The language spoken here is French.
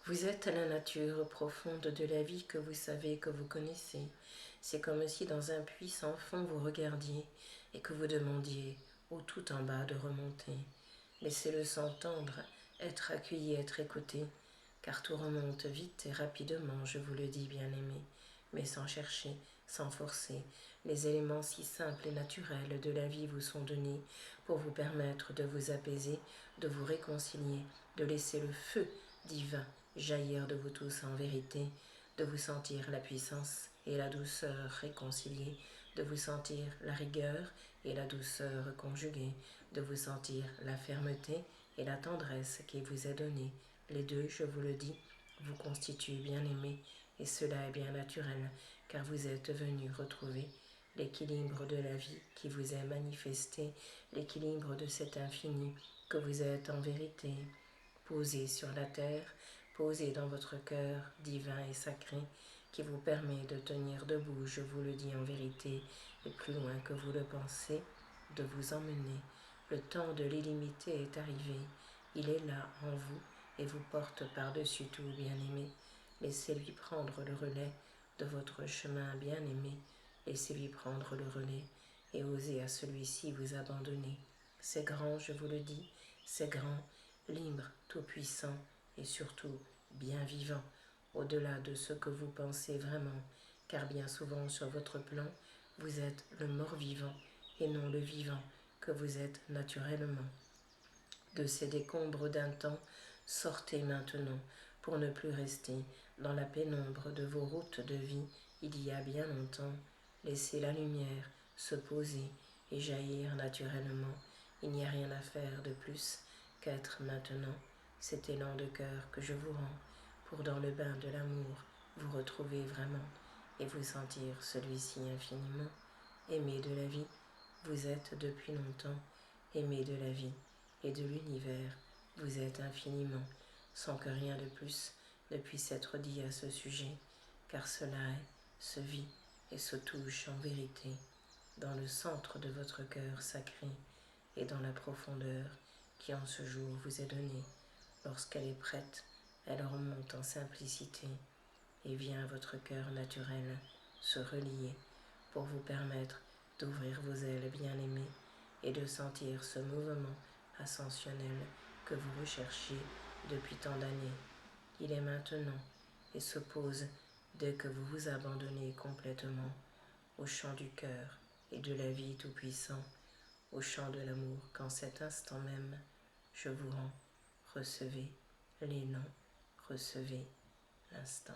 Vous êtes à la nature profonde de la vie que vous savez, que vous connaissez. C'est comme si dans un puits sans fond vous regardiez et que vous demandiez au tout en bas de remonter. Laissez-le s'entendre, être accueilli, être écouté, car tout remonte vite et rapidement, je vous le dis, bien-aimé, mais sans chercher, sans forcer. Les éléments si simples et naturels de la vie vous sont donnés pour vous permettre de vous apaiser, de vous réconcilier, de laisser le feu divin jaillir de vous tous en vérité, de vous sentir la puissance et la douceur réconciliées, de vous sentir la rigueur et la douceur conjuguée, de vous sentir la fermeté et la tendresse qui vous est donnée. Les deux, je vous le dis, vous constituent bien-aimés, et cela est bien naturel, car vous êtes venus retrouver l'équilibre de la vie qui vous est manifesté, l'équilibre de cet infini que vous êtes en vérité, posé sur la terre, posé dans votre cœur divin et sacré, qui vous permet de tenir debout, je vous le dis en vérité, et plus loin que vous le pensez, de vous emmener. Le temps de l'illimité est arrivé, il est là en vous et vous porte par-dessus tout, bien-aimé. Laissez-lui prendre le relais de votre chemin, bien-aimé. Laissez-lui prendre le relais et osez à celui-ci vous abandonner. C'est grand, je vous le dis, c'est grand, libre, tout-puissant et surtout bien vivant, au-delà de ce que vous pensez vraiment, car bien souvent sur votre plan, vous êtes le mort-vivant et non le vivant que vous êtes naturellement. De ces décombres d'un temps, sortez maintenant pour ne plus rester dans la pénombre de vos routes de vie il y a bien longtemps. Laissez la lumière se poser et jaillir naturellement. Il n'y a rien à faire de plus qu'être maintenant cet élan de cœur que je vous rends pour dans le bain de l'amour vous retrouver vraiment et vous sentir celui-ci infiniment. Aimé de la vie, vous êtes depuis longtemps aimé de la vie et de l'univers, vous êtes infiniment, sans que rien de plus ne puisse être dit à ce sujet, car cela est, se vit et se touche en vérité dans le centre de votre cœur sacré et dans la profondeur qui en ce jour vous est donnée. Lorsqu'elle est prête, elle remonte en simplicité et vient à votre cœur naturel se relier pour vous permettre d'ouvrir vos ailes bien-aimées et de sentir ce mouvement ascensionnel que vous recherchiez depuis tant d'années. Il est maintenant et se pose dès que vous vous abandonnez complètement au chant du cœur et de la vie tout-puissant, au chant de l'amour qu'en cet instant même je vous rends. Recevez l'élan, recevez l'instant.